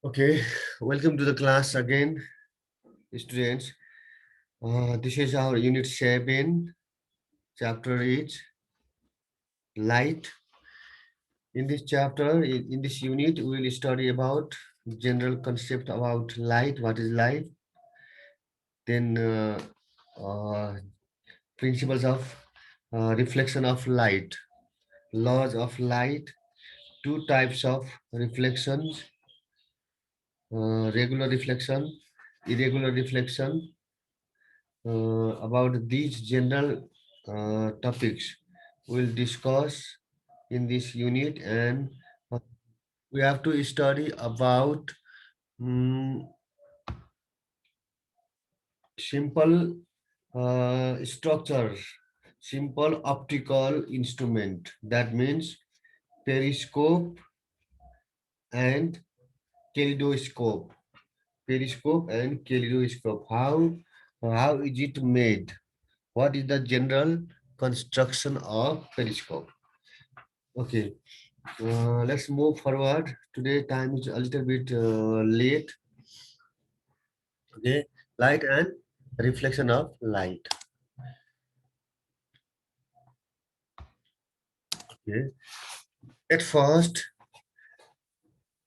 Okay, welcome to the class again, students. This is our unit 7, chapter is light. In this chapter, in this unit, we will study about general concept about light, what is light, then uh, principles of reflection of light, laws of light, two types of reflections, regular reflection, irregular reflection. About these general topics we'll discuss in this unit, and uh, we have to study about mm, simple structure, simple optical instrument. That means periscope and kaleidoscope. Periscope and kaleidoscope. How is it made? What is the general construction of periscope? Okay, let's move forward. Today time is a little bit late. Okay, light and reflection of light. Okay, at first,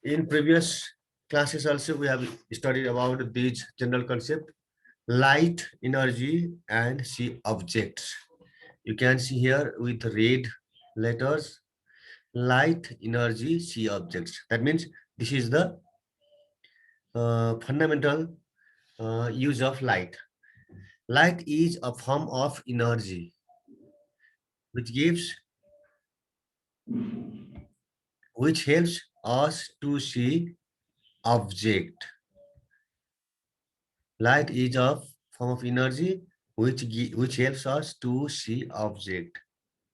in previous classes also we have studied about these general concept: light, energy, and see objects. You can see here with red letters: light, energy, see objects. That means this is the fundamental use of light. Light is a form of energy which gives, which helps us to see object. Light is a form of energy which helps us to see object.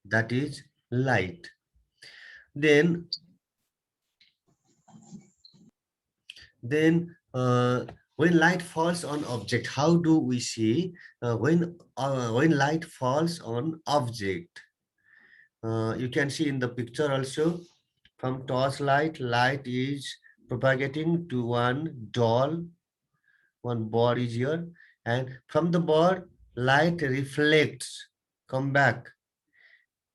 That is light. Then then when light falls on object, how do we see when light falls on object? You can see in the picture also, from torchlight, light is propagating to one ball is here, and from the ball, light reflects, come back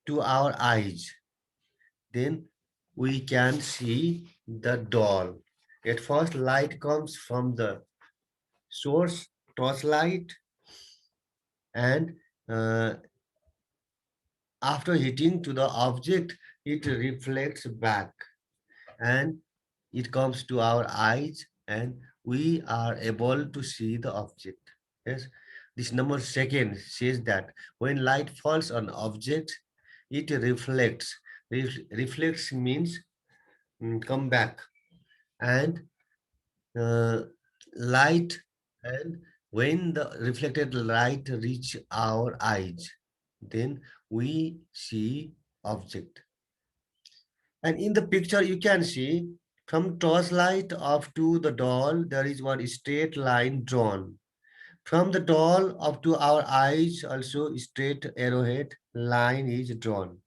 to our eyes. Then we can see the doll. At first, light comes from the source, torchlight, and uh, after hitting to the object, it reflects back, and it comes to our eyes, and we are able to see the object. Yes, this number second says that when light falls on object, it reflects. Reflects means come back, and uh, light, and when the reflected light reach our eyes, then we see object. And in the picture, you can see from torchlight up to the doll, there is one straight line drawn. From the doll up to our eyes, also straight arrowhead line is drawn.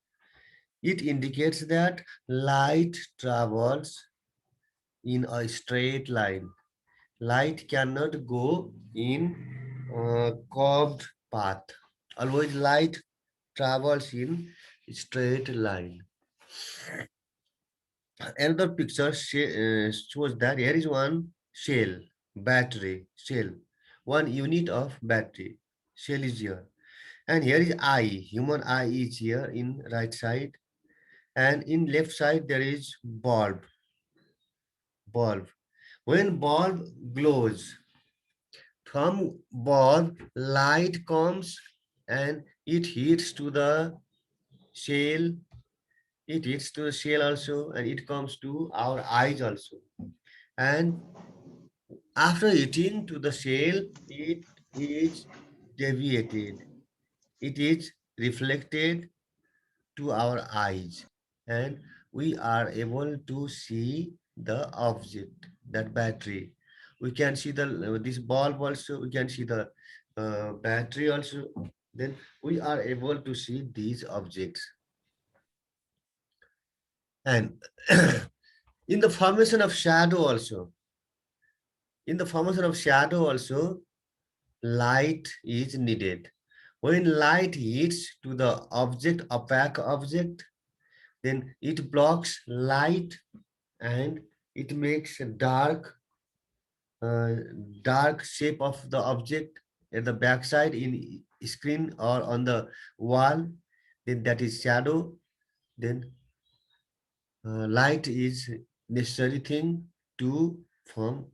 It indicates that light travels in a straight line. Light cannot go in a curved path. Always light travels in straight line. Another picture shows that here is one cell, battery cell, one unit of battery cell is here, and here is eye. Human eye is here in right side, and in left side there is bulb. When bulb glows, from bulb light comes, and it hits to the shell. It hits to the shell also, and it comes to our eyes also. And after hitting to the shell, it is deviated. It is reflected to our eyes, and we are able to see the object, that battery. We can see the this bulb also. We can see the battery also. Then we are able to see these objects. And in the formation of shadow also. In the formation of shadow also, light is needed. When light hits to the object, opaque object, then it blocks light and it makes a uh, dark shape of the object at the backside in screen or on the wall. Then that is shadow. Then light is necessary thing to form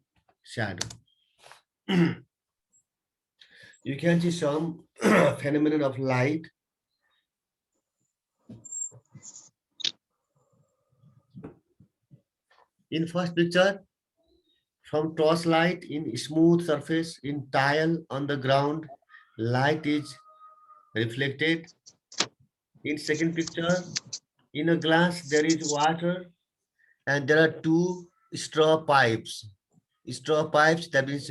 shadow. You can see some phenomenon of light. In first picture, from torchlight in smooth surface in tile on the ground, light is reflected. In second picture, in a glass there is water and there are two straw pipes. Straw pipes, that means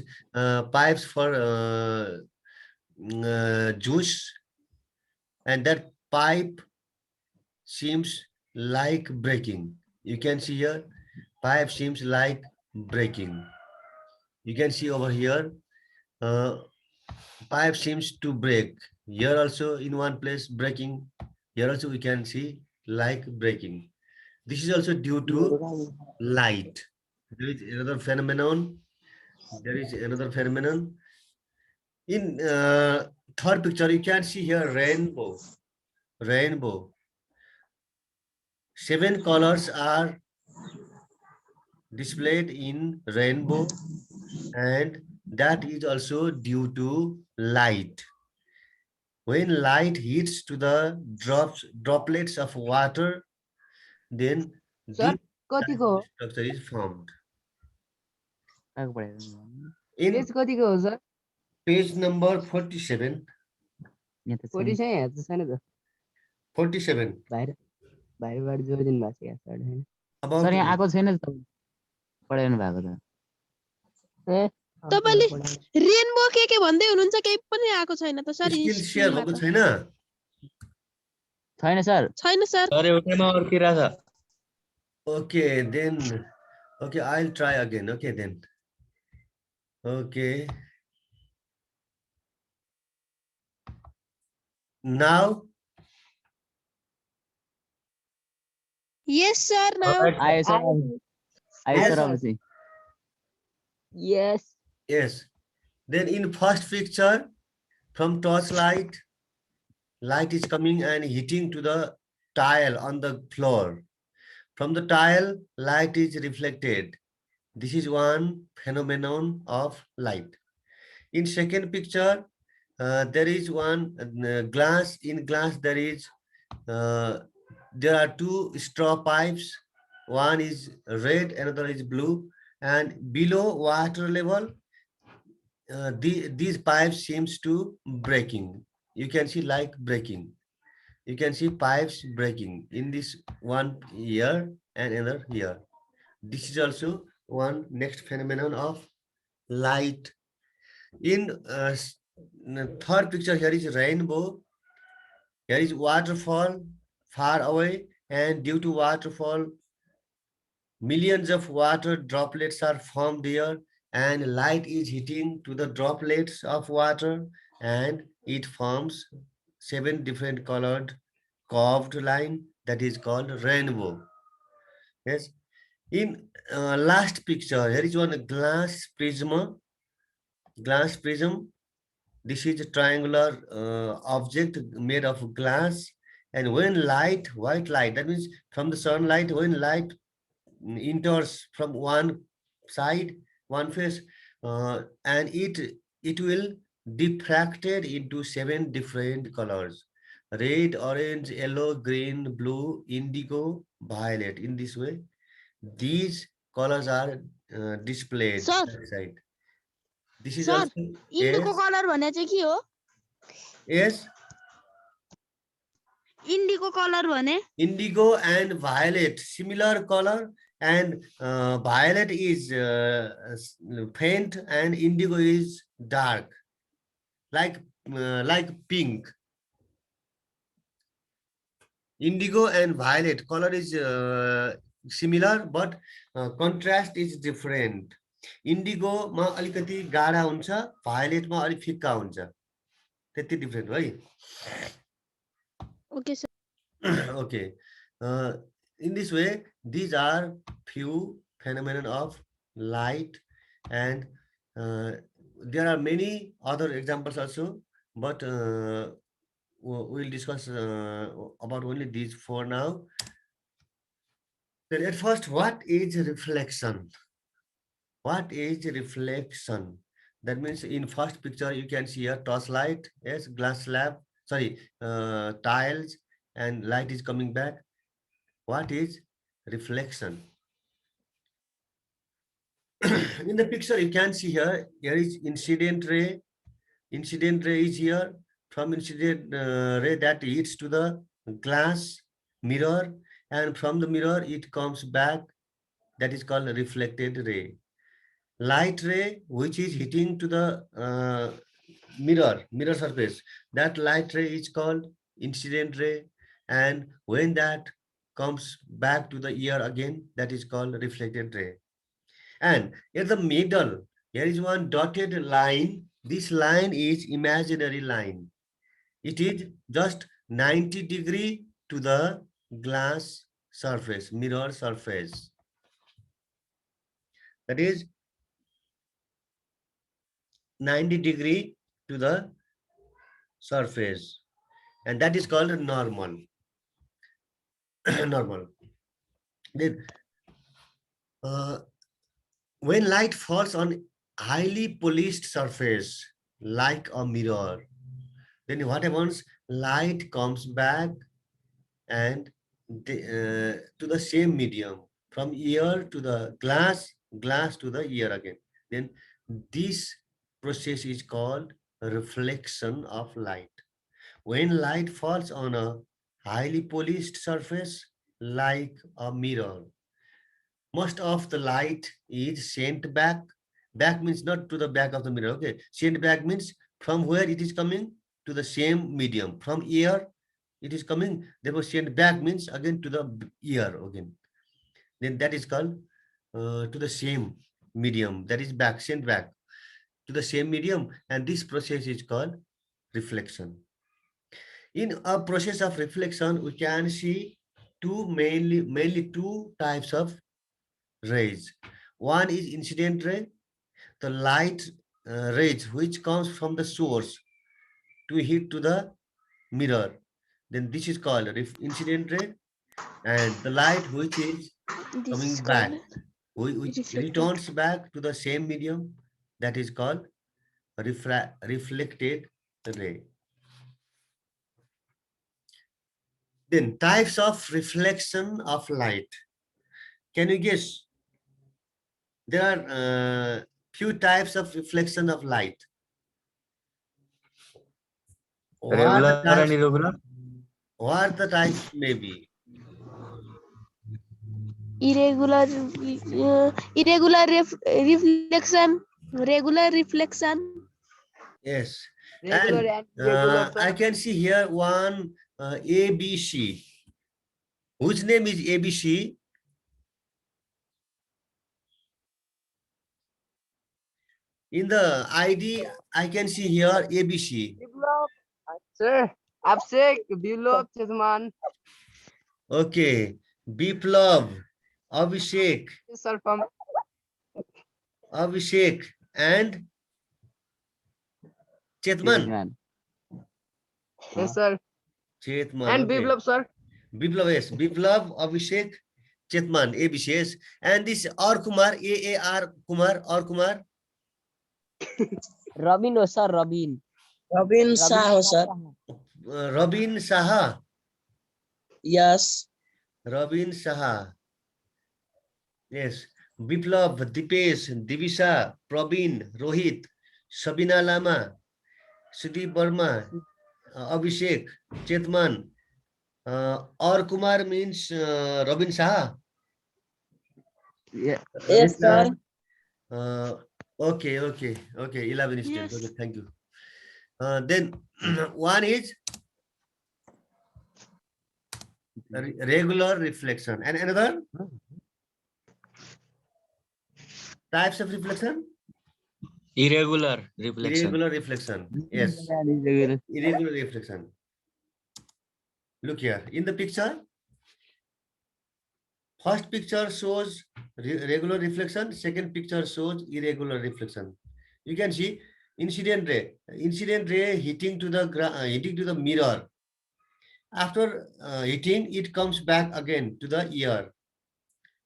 pipes for juice, and that pipe seems like breaking. You can see here, pipe seems like breaking. You can see over here, uh, pipe seems to break. Here also in one place breaking. Here also we can see like breaking. This is also due to light. There is another phenomenon. There is another phenomenon. In third picture, you can see here rainbow. Rainbow. 7 colors are displayed in rainbow, and that is also due to light. When light hits to the droplets of water, then Sir, this type कतिको of हो? structure is formed. कहाँको पढाएको In page कतिको हो sir? page number 47, यहाँ त forty छैन छ यहाँ त छैन त 47 बाहिर बाहिरबाट जोडिदिनु भएको छ यहाँ सर होइन about सर यहाँ आएको छैन त पढाइरहनु भएको त ए तपाईँले पढाउनु। रेनबो के भन्दै हुनुहुन्छ केही पनि आएको छैन त सर screen share स्क्रिनमा भएको त छैन. छैन सर छैन सर सर एउटैमा अड्किरहेछ Okay, then okay, I'll try again. Okay, then. Okay. Now, yes sir now आयो सर आयो Yes, सर sir. अब चाहिँ yes yes. Then in first picture, from torchlight, light is coming and hitting to the tile on the floor. From the tile, light is reflected. This is one phenomenon of light. In second picture, there is one glass. In glass, there are two straw pipes. One is red, another is blue, and below water level, these pipes seems to breaking. You can see like breaking. You can see pipes breaking in this one here and another here. This is also one next phenomenon of light. In third picture, here is rainbow. Here is waterfall far away, and due to waterfall, millions of water droplets are formed there, and light is hitting to the droplets of water, and it forms 7 different colored curved line that is called rainbow. Yes. In last picture, here is one glass prism. Glass prism. This is a triangular object made of glass, and when light, white light, that means from the sunlight, when light enters from one side, one face, and it will diffracted into 7 different colors: red, orange, yellow, green, blue, indigo, violet. In this way, these colors are displayed sir side. This is sir also इन्डीको yes, colour भने चाहिँ के हो yes. इन्डीको colour भने Indigo and violet, similar color, and violet is faint and indigo is dark, like pink. Indigo and violet color is similar, but contrast is different. इन्डिगोमा अलिकति गाढा हुन्छ, भायोलेटमा अलिक फिक्का हुन्छ, त्यति डिफरेन्ट है। Okay, sir. Okay, in this way these are few phenomena of light, and there are many other examples also, but we'll discuss about only these four now. Then at first, what is reflection? What is reflection? That means in first picture you can see a torchlight, yes, glass slab, sorry, tiles, and light is coming back. What is reflection? In the picture you can see here is incident ray. Incident ray is here. From incident ray that hits to the glass mirror, and from the mirror it comes back, that is called reflected ray. Light ray which is hitting to the mirror surface, that light ray is called incident ray, and when that comes back to the ear again, that is called reflected ray. And in the middle here is one dotted line. This line is imaginary line. It is just 90° to the glass surface, mirror surface. That is 90° to the surface, and that is called normal. Normal. Then when light falls on highly polished surface like a mirror, then what happens? Light comes back and to the same medium, from ear to the glass, glass to the ear again. Then this process is called reflection of light. When light falls on a highly polished surface like a mirror, most of the light is sent back. Back means not to the back of the mirror. Okay, sent back means from where it is coming to the same medium. From ear it is coming, therefore sent back means again to the ear again. Then that is called to the same medium, that is back, sent back to the same medium, and this process is called reflection. In a process of reflection, we can see mainly two types of rays. One is incident ray, the light rays which comes from the source to hit to the mirror. Then this is called incident ray, and the light which is This is coming back, called which reflected. returns back to the same medium, that is called reflected ray. Then types of reflection of light. Can you guess? There are few types of reflection of light. What are the Regular and types? irregular. What the types may be? Irregular, irregular reflection, regular reflection. Yes. Regular And and irregular, I sir. can see here one ABC. Whose name is ABC? In the ID, I can see here ABC. Biplab. Sir, Abshek, Biplab, Chesman. Okay. Biplav, Abhishek, Sir, from Abhishek, and Chetman. Man. yes, sir. Chetman. And Okay. Biplab, sir. Biplav, yes. Biplav, Abhishek, Chetman, ABC, yes. And this R Kumar, AAR Kumar, R Kumar. Robin, oh, sir, Robin. Robin Shah, sir. Robin Saha. Yes. Robin Saha. Yes. Biplav, Dipesh, Divisha, Probin, Rohit, Sabina Lama, Sudeep Burma, Abhishek, Chetman. Or Kumar means Robin Saha. Yeah. Yes, sir. Okay. 11 students. Yes. Okay, thank you. Then one is regular reflection, and another Types of reflection? Irregular reflection. Irregular reflection. Yes, Irregular. irregular reflection. Look here in the picture. First picture shows regular reflection. Second picture shows irregular reflection. You can see incident ray hitting to the mirror. After hitting, it comes back again to the ear.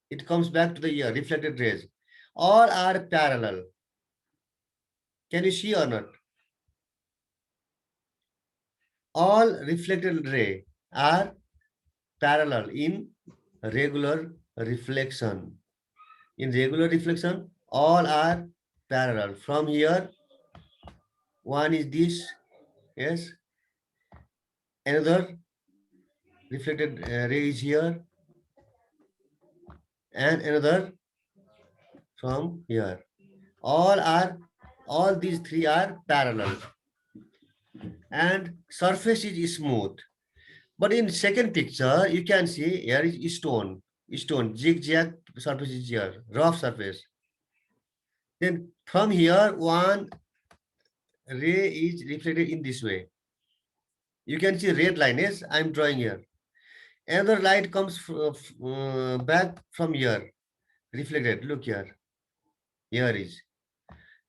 It comes back to the ear, reflected rays. All are parallel. Can you see or not? All reflected ray are parallel in regular reflection. In regular reflection, all are parallel. From here, one is this, yes. Another reflected ray is here, and another from here. All these three are parallel, and surface is smooth. But in second picture, you can see here is stone, zigzag surface is here, rough surface. Then from here, one ray is reflected in this way. You can see red line, yes, I'm drawing here. Another light comes back from here, reflected, look here. Here is.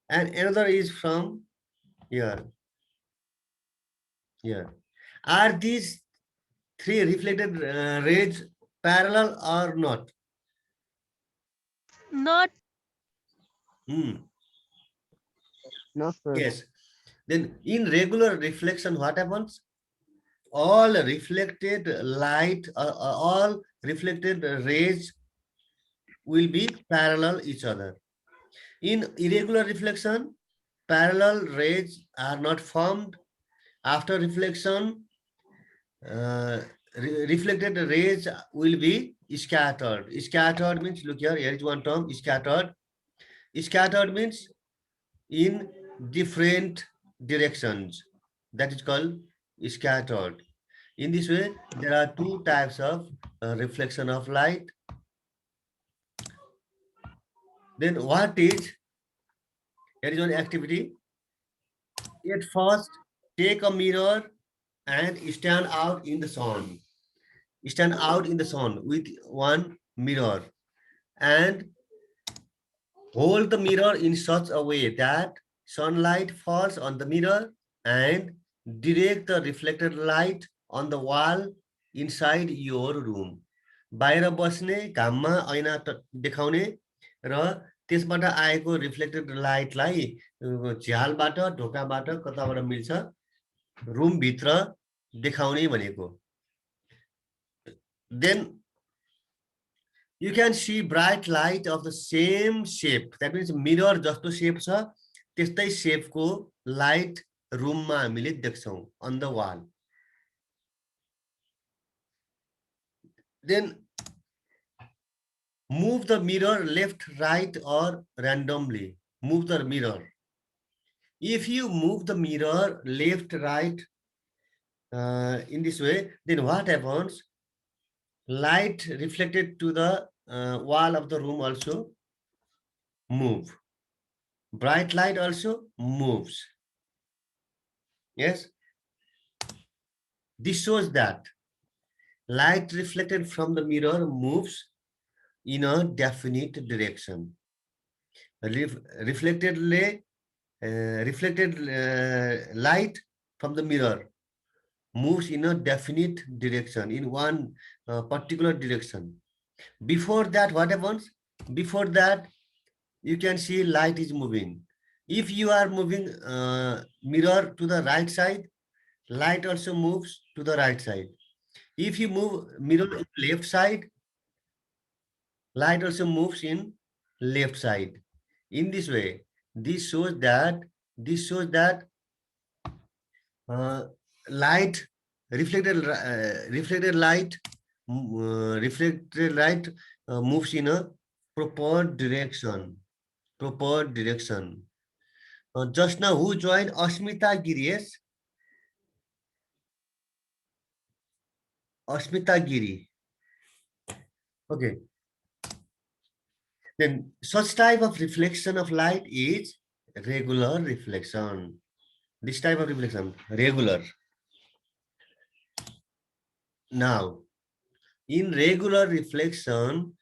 And another is from here. Here. Are these three reflected rays parallel or not? Not. No, sir. Yes. Then in regular reflection, what happens? All reflected light, all reflected rays will be parallel each other. In irregular reflection, parallel rays are not formed. After reflection, reflected rays will be scattered. Scattered means, look here is one term, scattered. Scattered means in different directions. That is called scattered. In this way, there are two types of reflection of light. Then what is, here is one activity. At first, take a mirror and stand out in the sun. Stand out in the sun with one mirror and hold the mirror in such a way that sunlight falls on the mirror and direct the reflected light on the wall inside your room. बाहिर बस्ने घाममा ऐना देखाउने र त्यसबाट आएको reflected लाइटलाई झ्यालबाट ढोकाबाट कताबाट मिल्छ room भित्र देखाउने भनेको. Then you can see bright light of the same shape. That means mirror jasto shape cha त्यस्तै shape को light room मा हामीले देख्छौं on the wall. Then move the mirror left, right or randomly. Move the mirror. If you move the mirror left, right in this way, then what happens? Light reflected to the wall of the room also move. Bright light also moves. Yes. This shows that light reflected from the mirror moves in a definite direction. Reflected light from the mirror moves in a definite direction, in one particular direction. Before that, what happens? Before that, you can see light is moving. If you are moving mirror to the right side, light also moves to the right side. If you move mirror to the left side, light also moves in left side. In this way, this shows that light reflected light moves in a proper direction. Just now, who joined? Asmita Giri, yes? Asmita Giri. Okay. Then such type of reflection of light is regular reflection. This type of reflection, regular. Now, in regular reflection,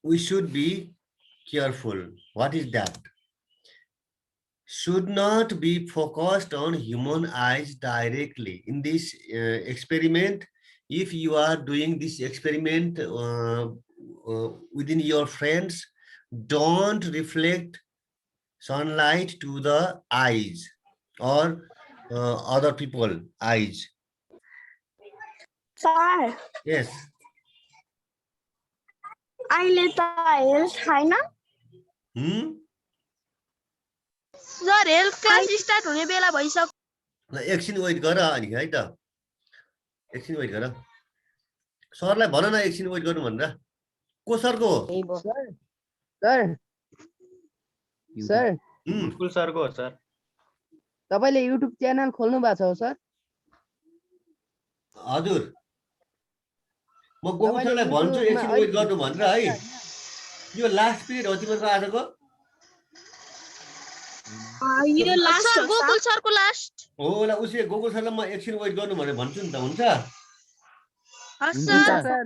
we should be careful. What is that? Should not be focused on human eyes directly. In this experiment, if you are doing this experiment within your friends, don't reflect sunlight to the eyes or other people eyes. Sir Yes. अहिले त health छैन Hmm? Sir health class start हुने बेला भइसक्यो ल एकछिन wait गर अनि है त एकछिन वेट गर सरलाई भन न एकछिन वेट गर्नु भनेर को सरको सर सर स्कुल सरको हो सर तपाईँले युट्युब च्यानल खोल्नु भएको छ हो सर हजुर म गोकुल सरलाई भन्छु एकछिन वेट गर्नु भनेर है यो लास्ट पिरियड हो तिमीहरूको आजको यो लास्ट सर गोकुल सरको लास्ट हो ल उसले गोकुल सरलाई म एकछिन वेट गर्नु भनेर भन्छु नि त हुन्छ हस् हुन्छ सर सर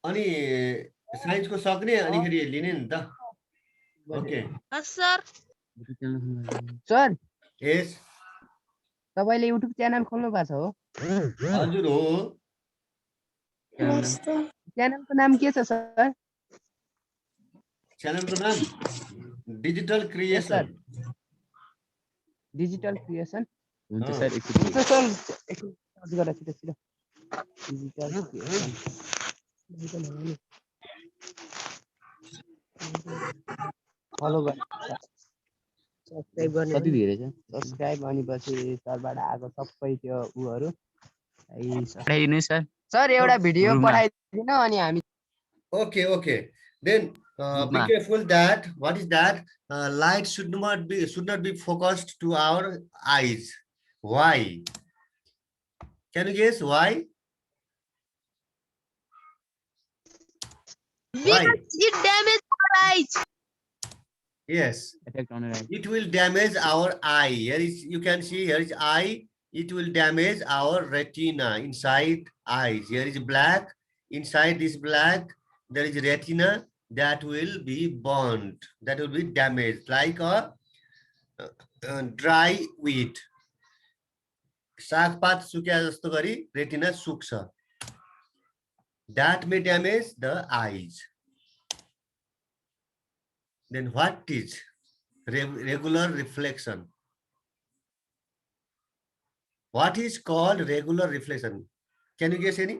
अनि साइन्सको सक्ने अनिखेरि लिने नि त ओके हस् सर सर यस तपाईँले युट्युब च्यानल खोल्नु भएको छ हो हजुर हो च्यानलको नाम के छ सर च्यानलको नाम डिजिटल क्रिएसन डिजिटल क्रिएसन हुन्छ सर हुन्छ सर एकछिन सर्च गरेर छिटो छिटो डिजिटल क्रिएसन फलो गर्नु सब्सक्राइब गर्ने कति धेरै छ सब्सक्राइब अनि पछि सरबाट आएको सबै त्यो उहरू पठाइदिनु सर सर एउटा भिडियो रुममा। पठाइदिनु अनि हामी Okay, okay. Then be Ma. careful that what is that? Light should not be focused to our eyes. Why? Can you guess why? Why? because it damage our eyes Yes, effect आउने रहेछ it will damage our eye. Here is you can see here is eye. It will damage our retina inside eyes. Here is black. Inside this black, there is retina that will be burnt. That will be damaged like a dry wheat. सागपात सुक्या जस्तो गरी retina सुक्छ. That may damage the eyes. Then what is regular reflection? What is called regular reflection? Can you guess any?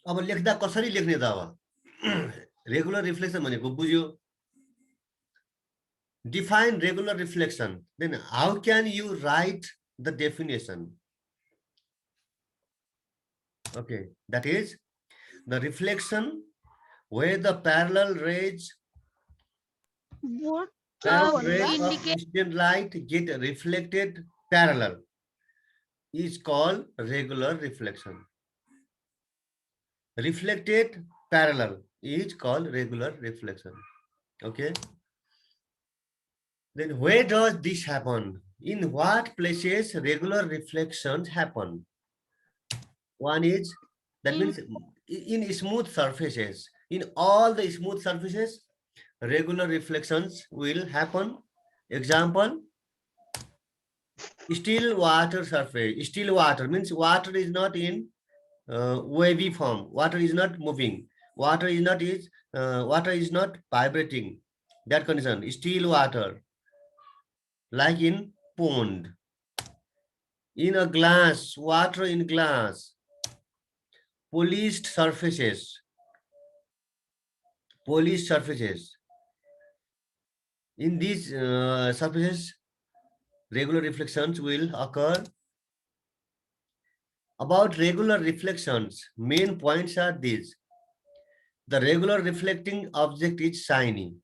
अब लेख्दा कसरी लेख्ने त अब रेगुलर रिफ्लेक्सन भनेको बुझ्यो define regular reflection, then how can you write the definition? Okay, that is the reflection where the parallel rays of incident light get reflected parallel is called regular reflection. Reflected parallel is called regular reflection. Okay. Then where does this happen? In what places regular reflections happen? One is, that means in smooth surfaces. In all the smooth surfaces, regular reflections will happen. Example, still water surface. Still water means water is not in wavy form. Water is not moving. Water is not vibrating. That condition, still water. Like in pond, in a glass, water in glass, polished surfaces. In these surfaces, regular reflections will occur. About regular reflections, main points are these. The regular reflecting object is shiny.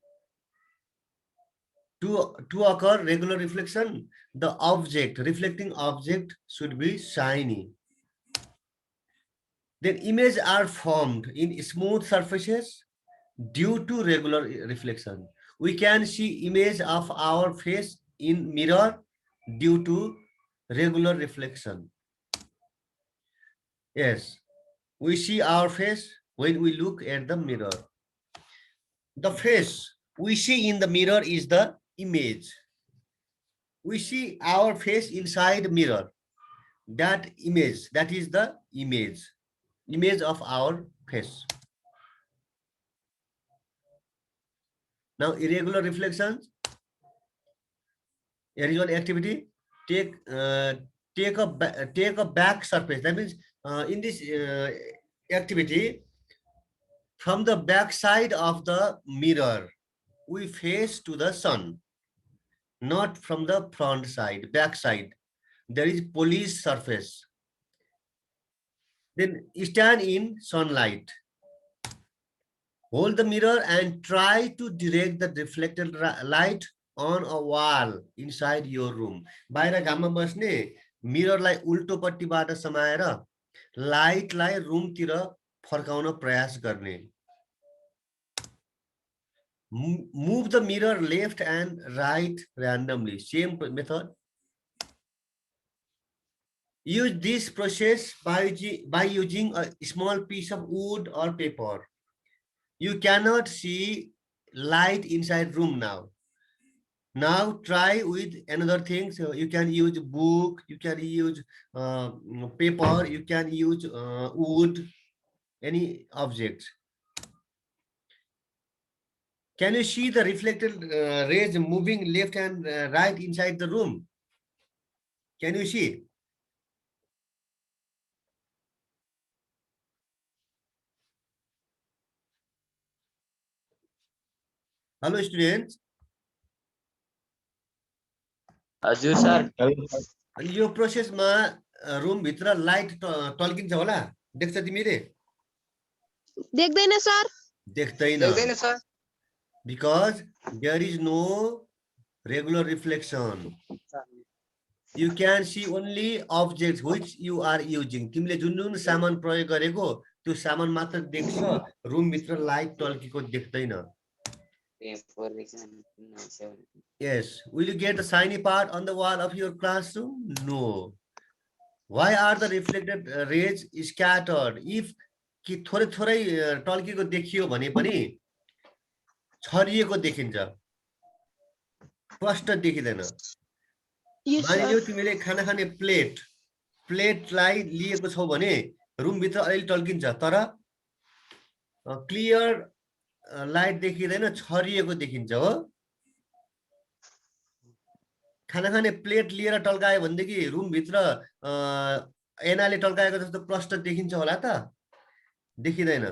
To occur regular reflection, the object, reflecting object should be shiny. Then images are formed in smooth surfaces due to regular reflection. We can see image of our face in mirror due to regular reflection. Yes, we see our face when we look at the mirror. The face we see in the mirror is the image. We see our face inside mirror. That image, that is the image of our face. Now irregular reflections. Here is one activity. Take a back surface. That means in this activity, from the back side of the mirror, we face to the sun, not from the front side, back side. There is polished surface. Then stand in sunlight. Hold the mirror and try to direct the reflected light on a wall inside your room. बाहिर घाममा बस्ने मिररलाई उल्टोपट्टिबाट समाएर लाइटलाई रुमतिर फर्काउन प्रयास गर्ने. Move the mirror left and right randomly. Same method. Use this process by using a small piece of wood or paper. You cannot see light inside room now. Now try with another thing. So you can use book, you can use paper, you can use wood, any object. Can you see the reflected rays moving left and right inside the room? Can you see? Hello students. हजुर sir. यो प्रोसेसमा room भित्र light टल्किन्छ होला, देख्छ तिमीले? देख्दैन sir. देख्दैन sir. Because there is no regular reflection. You can see only objects which you are using. तिमीले जुन जुन सामान प्रयोग गरेको त्यो सामान मात्र देख्छ, रुम भित्र light टल्केको देख्दैन. Yes. Will you get the shiny part on the wall of your classroom? No. Why are the reflected rays scattered? If कि थोरै थोरै टल्केको देखियो भने पनि छरिएको देखिन्छ, स्पष्ट देखिँदैन. मानिलियो तिमीले खाना खाने प्लेटलाई लिएको छौ भने रुम भित्र अलि टल्किन्छ, तर क्लियर लाइट देखिँदैन, छरिएको देखिन्छ. हो, खाना खाने प्लेट लिएर टल्कायो भनेदेखि रुम भित्र ऐनाले टल्काएको जस्तो प्रष्ट देखिन्छ होला त? देखिँदैन.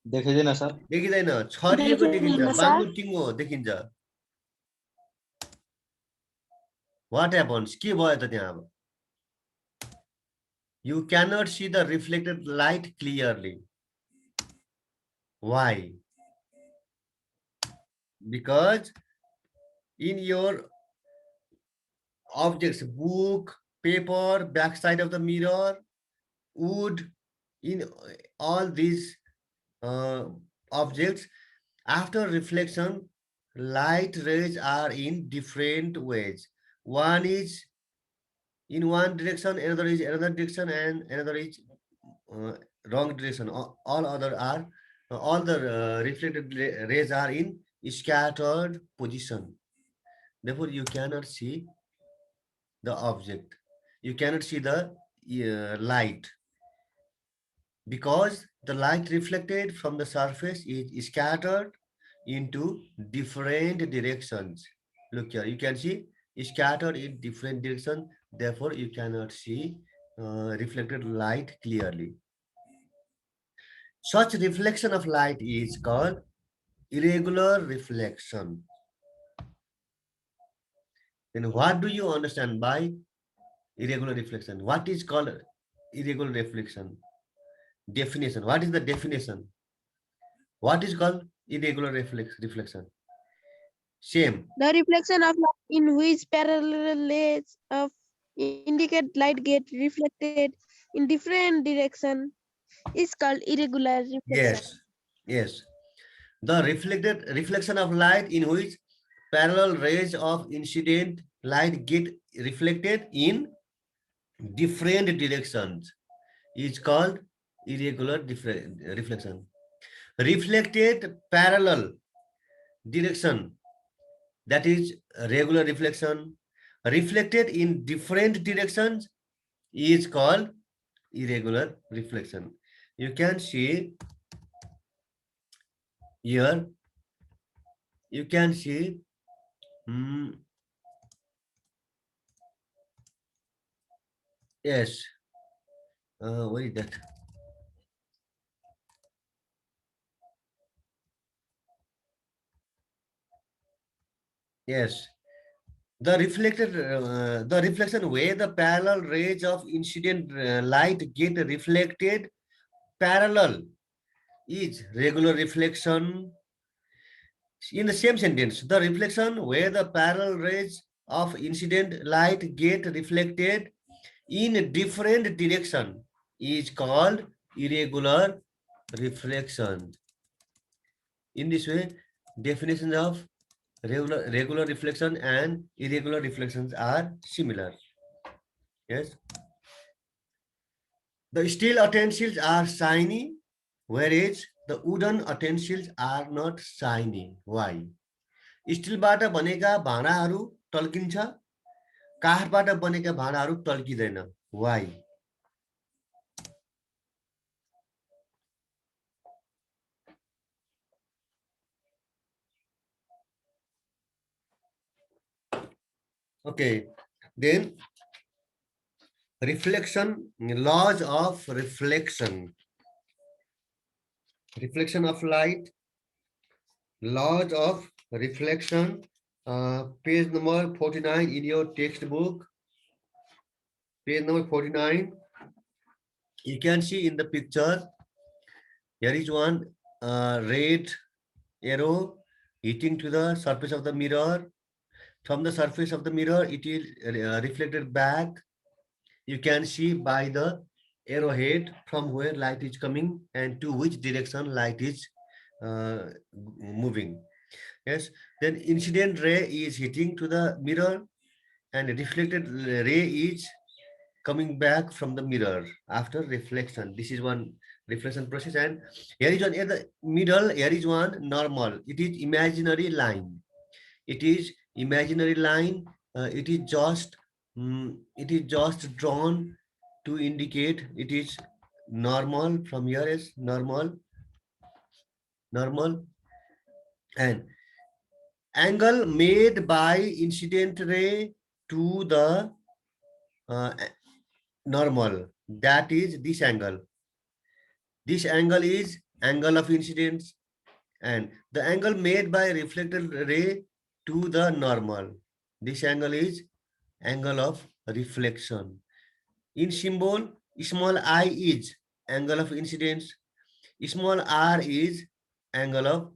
देखिँदैन सर. देखिँदैन, छरिएको देखिन्छ, बाङ्गो टिङ्गो देखिन्छ. What happens? के भयो त त्यहाँ अब? You cannot see the reflected light clearly. Why? Because in your objects, book, paper, backside of the mirror, wood, in all these objects, after reflection, light rays are in different ways. One is in one direction, another is another direction, and another is wrong direction. All the reflected rays are in scattered position. Therefore, you cannot see the object. You cannot see the light, because the light reflected from the surface is scattered into different directions. Look here, you can see scattered in different directions. Therefore, you cannot see reflected light clearly. Such reflection of light is called irregular reflection. Then what do you understand by irregular reflection? What is called irregular reflection? Definition. What is the definition? What is called irregular reflection? Same. The reflection of light in which parallel rays of indicate light get reflected in different direction is called irregular reflection. Yes. Yes. The reflection of light in which parallel rays of incident light get reflected in different directions is called irregular reflection. Reflected parallel direction, that is regular reflection. Reflected in different directions is called irregular reflection. You can see here, you can see yes, what is that? Yes, the reflection where the parallel rays of incident light get reflected parallel is regular reflection. In the same sentence, the reflection where the parallel rays of incident light get reflected in different direction is called irregular reflection. In this way, definitions of regular reflection and irregular reflections are similar. Yes. The steel utensils are shiny, whereas the wooden utensils are not shiny. Why? स्टिलबाट बनेका भाँडाहरू टल्किन्छ, काठबाट बनेका भाँडाहरू टल्किदैन. Why? Okay, then reflection, laws of reflection. Reflection of light, laws of reflection, page number 49 in your textbook. Page number 49. You can see in the picture, here is one red arrow hitting to the surface of the mirror. From the surface of the mirror, it is reflected back. You can see by the arrowhead from where light is coming and to which direction light is moving. Yes, then incident ray is hitting to the mirror and reflected ray is coming back from the mirror after reflection. This is one reflection process, and here is one at the middle, here is one normal. It is imaginary line. It is imaginary line. It is just drawn to indicate it is normal. From here is normal, and angle made by incident ray to the normal, that is this angle. This angle is angle of incidence, and the angle made by reflected ray to the normal, this angle is angle of reflection. In symbol, small I is angle of incidence, small r is angle of